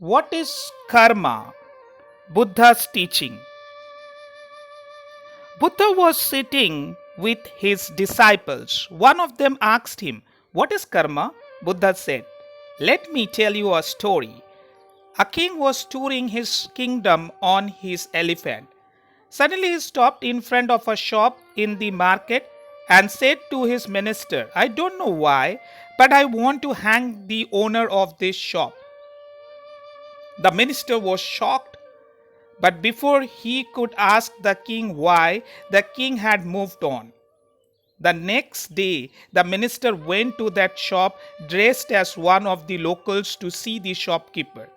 What is karma? Buddha's teaching. Buddha was sitting with his disciples. One of them asked him, "What is karma?" Buddha said, "Let me tell you a story. A king was touring his kingdom on his elephant. Suddenly he stopped in front of a shop in the market and said to his minister, 'I don't know why, but I want to hang the owner of this shop.' The minister was shocked. But before he could ask the king why, the king had moved on. The next day, the minister went to that shop dressed as one of the locals to see the shopkeeper.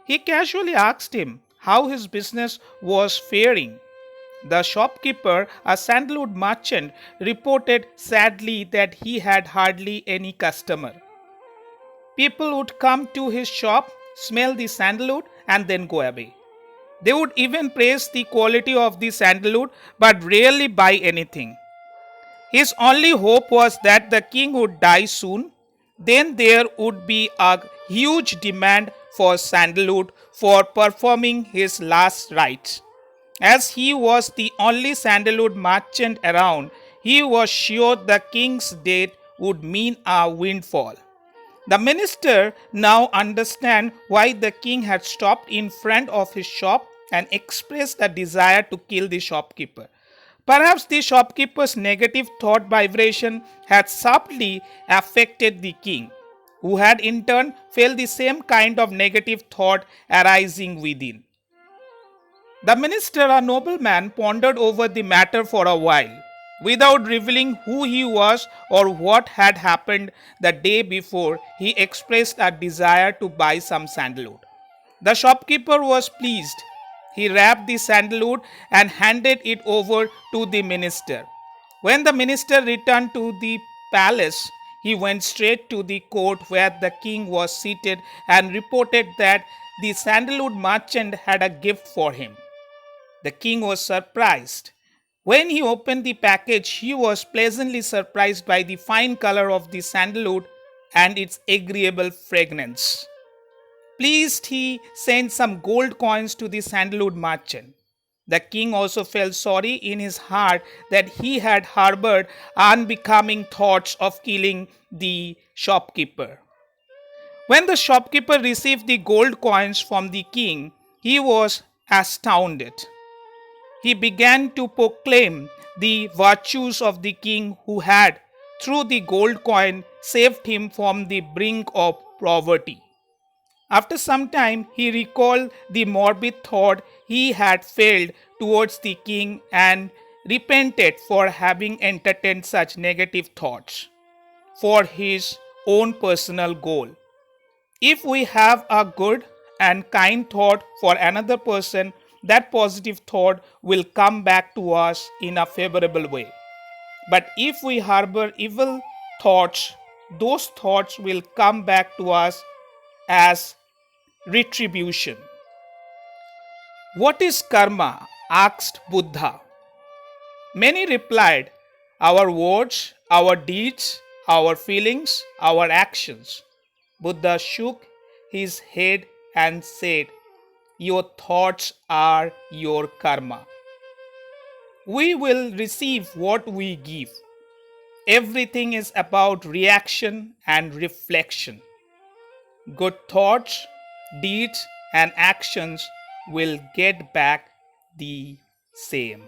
He casually asked him how his business was faring. The shopkeeper, a sandalwood merchant, reported sadly that he had hardly any customer. People would come to his shop, smell the sandalwood, and then go away. They would even praise the quality of the sandalwood but rarely buy anything. His only hope was that the king would die soon. Then there would be a huge demand for sandalwood for performing his last rites. As he was the only sandalwood merchant around, he was sure the king's death would mean a windfall. The minister now understood why the king had stopped in front of his shop and expressed a desire to kill the shopkeeper. Perhaps the shopkeeper's negative thought vibration had subtly affected the king, who had in turn felt the same kind of negative thought arising within. The minister, a nobleman, pondered over the matter for a while. Without revealing who he was or what had happened the day before, he expressed a desire to buy some sandalwood. The shopkeeper was pleased. He wrapped the sandalwood and handed it over to the minister. When the minister returned to the palace, he went straight to the court where the king was seated and reported that the sandalwood merchant had a gift for him. The king was surprised. When he opened the package, he was pleasantly surprised by the fine color of the sandalwood and its agreeable fragrance. Pleased, he sent some gold coins to the sandalwood merchant. The king also felt sorry in his heart that he had harbored unbecoming thoughts of killing the shopkeeper. When the shopkeeper received the gold coins from the king, he was astounded. He began to proclaim the virtues of the king who had, through the gold coin, saved him from the brink of poverty. After some time, he recalled the morbid thought he had felt towards the king and repented for having entertained such negative thoughts for his own personal goal. If we have a good and kind thought for another person, that positive thought will come back to us in a favorable way. But if we harbor evil thoughts, those thoughts will come back to us as retribution. What is karma? Asked Buddha. Many replied, "Our words, our deeds, our feelings, our actions." Buddha shook his head and said, "Your thoughts are your karma. We will receive what we give. Everything is about reaction and reflection. Good thoughts, deeds, and actions will get back the same."